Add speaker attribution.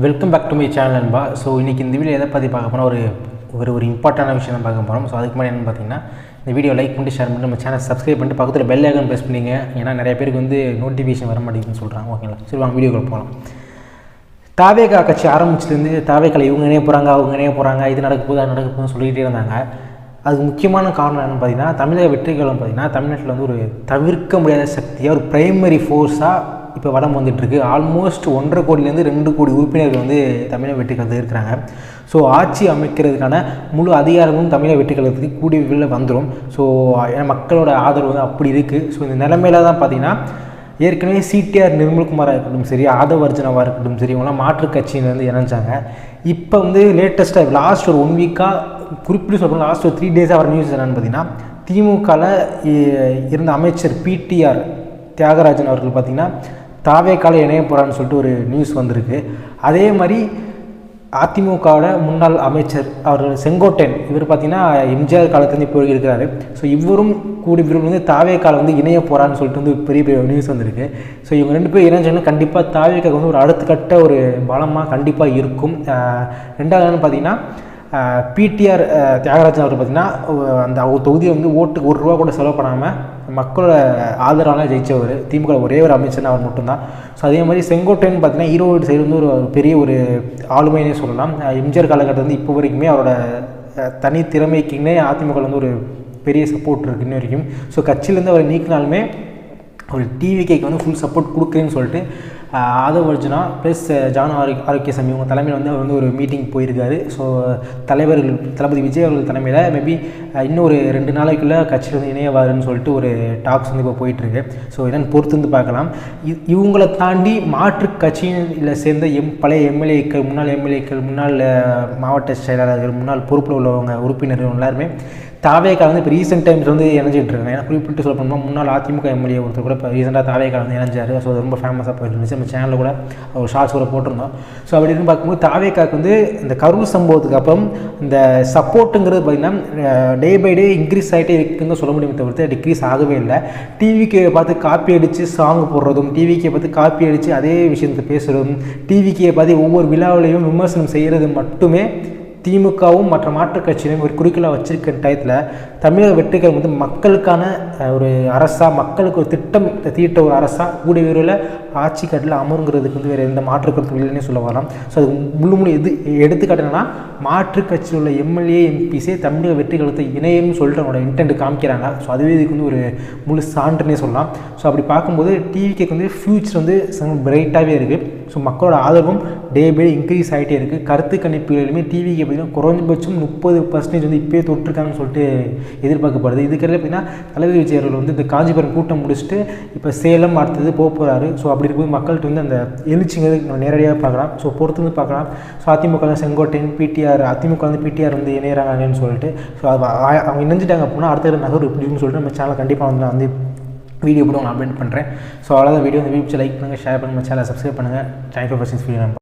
Speaker 1: Welcome back to my channel நண்பா. So இன்றைக்கி இந்த வீடியோ எதை பற்றி பார்க்க போனால் ஒரு இம்பார்ட்டண்டான விஷயம் தான் பார்க்க போகிறோம். ஸோ அதுக்கு முன்னாடி என்னென்னு பார்த்தீங்கன்னா இந்த வீடியோ லைக் பண்ணிட்டு ஷேர் பண்ணிட்டு நம்ம சேனல் சப்ஸ்கிரைப் பண்ணிட்டு பக்கத்தில் பெல் ஐகான் ப்ரெஸ் பண்ணிங்க. ஏன்னா நிறைய பேருக்கு நோட்டிஃபிகேஷன் வர மாட்டேங்குதுன்னு சொல்கிறாங்க. ஓகேங்களா, சரி வாங்க வீடியோக்குள்ள போகலாம். தாவேகா கட்சி ஆரம்பிச்சிலேருந்து தாவேக்கால இவங்க இணைய போகிறாங்க, அவங்க இணைய போகிறாங்க, இது நடக்க போகுது அது நடக்க போகுதுன்னு சொல்லிகிட்டே இருந்தாங்க. அதுக்கு முக்கியமான காரணம் என்னென்னு பார்த்தீங்கன்னா தமிழக வெற்றிகளும் பார்த்தீங்கன்னா தமிழ்நாட்டில் ஒரு தவிர்க்க முடியாத சக்தியாக ஒரு பிரைமரி ஃபோர்ஸாக இப்போ வளம் வந்துட்டுருக்கு. ஆல்மோஸ்ட் 1.5 கோடியிலேருந்து 2 கோடி உறுப்பினர்கள் தமிழக வெற்றிகள் இருக்கிறாங்க. ஸோ ஆட்சி அமைக்கிறதுக்கான முழு அதிகாரமும் தமிழக வெற்றிகளுக்கு கூடிய விரைவில் வந்துடும். ஸோ மக்களோட ஆதரவு அப்படி இருக்குது. ஸோ இந்த நிலைமையில தான் பார்த்தீங்கன்னா ஏற்கனவே சிடிஆர் நிர்மல்குமாராக இருக்கட்டும் சரி, ஆதவ் அர்ஜுனாவாக இருக்கட்டும் சரி, இவங்களாம் மாற்றுக் கட்சியிலேருந்து இணைஞ்சாங்க. இப்போ லேட்டஸ்ட்டாக லாஸ்ட் ஒரு 1 வீக்காக குறிப்பிட்டு சொல்லணும், லாஸ்ட் ஒரு 3 டேஸாக வர நியூஸ் என்னென்னு பார்த்தீங்கன்னா திமுகவில் இருந்த அமைச்சர் பிடிஆர் தியாகராஜன் அவர்கள் பார்த்திங்கன்னா தாவேக்கால இணைய போகிறான்னு சொல்லிட்டு ஒரு நியூஸ் வந்திருக்கு. அதே மாதிரி அதிமுகவோட முன்னாள் அமைச்சர் அவர் செங்கோட்டையன், இவர் பார்த்திங்கன்னா எம்ஜிஆர் காலத்துலேருந்து இப்போ இருக்கிறாரு. ஸோ இவரும் கூடி இவர் தாவேக்கால இணைய போகிறான்னு சொல்லிட்டு பெரிய பெரிய நியூஸ் வந்திருக்கு. ஸோ இவங்க 2 பேர் இணைஞ்சாங்கன்னா கண்டிப்பாக தாவேக்காக்கு ஒரு அடுத்த கட்ட ஒரு பலமாக கண்டிப்பாக இருக்கும். ரெண்டாவது என்னென்னு பார்த்தீங்கன்னா பிடிஆர் தியாகராஜன் அவர் பார்த்திங்கன்னா அந்த தொகுதியை ஓட்டுக்கு ₹1 கூட செலவு பண்ணாமல் மக்களோட ஆதரவாக ஜெயித்தவர். திமுக ஒரே ஒரு அமைச்சர் அவர் மட்டும்தான். ஸோ அதே மாதிரி செங்கோட்டையன் பார்த்திங்கன்னா ஈரோடு சைடு ஒரு பெரிய ஒரு ஆளுமையினே சொல்லலாம். எம்ஜிஆர் காலகட்டத்தில் இப்போ வரைக்குமே அவரோட தனி திறமைக்குன்னே அதிமுக ஒரு பெரிய சப்போர்ட் இருக்குது இன்ன வரைக்கும். ஸோ கட்சியிலேருந்து அவர் நீக்கினாலுமே ஒரு டிவிகேக்கு ஃபுல் சப்போர்ட் கொடுக்குறேன்னு சொல்லிட்டு ஆதவ் அர்ஜுனா ப்ளஸ் ஜானு ஆரோக்கியசாமி இவங்க தலைமையில் அவர் ஒரு மீட்டிங் போயிருக்காரு. ஸோ தலைவர்கள் தளபதி விஜய் அவர்கள் தலைமையில் மேபி இன்னும் ஒரு 2 நாளைக்குள்ளே கட்சியில் இணையவாருன்னு சொல்லிட்டு ஒரு டாக்ஸ் இப்போ போயிட்டுருக்கு. ஸோ என்னென்னு பொறுத்து பார்க்கலாம். இவங்களை தாண்டி மாற்று கட்சியில் சேர்ந்த பழைய எம்எல்ஏக்கள், முன்னாள் எம்எல்ஏக்கள், முன்னாள் மாவட்ட செயலாளர்கள், முன்னாள் பொறுப்பில் உள்ளவங்க உறுப்பினர்கள் எல்லாருமே தாவேக்கால இப்போ ரீசெண்ட் டைம்ஸ் இணைஞ்சிட்டு இருக்காங்க. ஏன்னா குறிப்பிட்டு சொல்ல போனால் முன்னாள் அதிமுக எம்எல்ஏ ஒருத்தர் கூட இப்போ ரீசெண்டாக தாவேக்கால இணைஞ்சார். ஸோ அது ரொம்ப ஃபேமஸாக போயிட்டு இருந்துச்சு. நம்ம சேனலில் கூட ஒரு ஷார்ட்ஸ் கூட போட்டிருந்தோம். ஸோ அப்படி இருக்குன்னு பார்க்கும்போது தாவேக்காக்கு இந்த கரூர் சம்பவத்துக்கு அப்புறம் இந்த சப்போர்ட்டுங்கிறது பார்த்திங்கன்னா டே பை டே இன்க்ரீஸ் ஆகிட்டே இருக்குன்னு சொல்ல முடியுமே தவிர்த்து டிக்ரீஸ் ஆகவே இல்லை. டிவிக்கே பார்த்து காப்பி அடித்து சாங் போடுறதும், டிவிக்கே பார்த்து காப்பி அடித்து அதே விஷயத்தை பேசுகிறதும், டிவிக்கே பார்த்து ஒவ்வொரு விழாவிலையும் விமர்சனம் செய்கிறது மட்டுமே திமுகவும் மற்ற மாற்றுக் கட்சியிலும் ஒரு குறிக்கோளாக வச்சிருக்கிற டயத்தில் தமிழக வெற்றிகள் மக்களுக்கான ஒரு அரசாக, மக்களுக்கு ஒரு திட்டம் தீட்ட ஒரு அரசாக கூடிய விரைவில் ஆட்சி கட்டில் அமருங்கிறதுக்கு வேறு எந்த மாற்றுக் கருத்து இல்லைன்னே சொல்ல வரலாம். ஸோ அது முழு எடுத்துக்காட்டுனா மாற்றுக் கட்சியில் உள்ள எம்எல்ஏ எம்பிஸே தமிழக வெற்றிகளுக்கு இணையம்னு சொல்லிட்டு அவங்களோட இன்டென்ட் காமிக்கிறாங்க. ஸோ அதுவே இதுக்கு ஒரு முழு சான்றுன்னே சொல்லலாம். ஸோ அப்படி பார்க்கும்போது டிவிக்கு ஃபியூச்சர் பிரைட்டாகவே இருக்குது. ஸோ மக்களோட ஆதரவும் டே பை இன்க்ரீஸ் ஆகிட்டே இருக்குது. கருத்து கணிப்புகளுமே டிவிக்கு பார்த்திங்கன்னா குறைஞ்சபட்சம் 30% இப்போயே தொட்டிருக்காங்கன்னு சொல்லிட்டு எதிர்பார்க்கப்படுது. இதுக்கெல்லாம் பார்த்திங்கன்னா தளபதி விஜய் அவர்கள் இந்த காஞ்சிபுரம் கூட்டம் முடிச்சுட்டு இப்போ சேலம் அடுத்தது போக போகிறாரு. ஸோ அப்படி இருக்கும்போது மக்கள்கிட்ட அந்த எழுச்சிங்கிறது நம்ம நேரடியாக பார்க்கலாம். ஸோ பொறுத்து பார்க்கலாம். ஸோ அதிமுக செங்கோட்டையன் பிடிஆர், அதிமுக பிடிஆர் இணையறாங்கன்னு சொல்லிட்டு ஸோ அவங்க இணைஞ்சிட்டாங்க அப்படின்னா அடுத்த நகர் இப்படின்னு சொல்லிட்டு நம்ம சேனல் கண்டிப்பாக நான் வீடியோ கூட அப்டேட் பண்ணுறேன். ஸோ அவ்வளோதான் வீடியோ. இந்த வீடியோ லைக் பண்ணுங்கள், ஷேர் பண்ணுங்கள், சேனலை சப்ஸ்கிரைப் பண்ணுங்கள். தேங்க்யூ ஃபார் வாட்சிங் வீடியோ.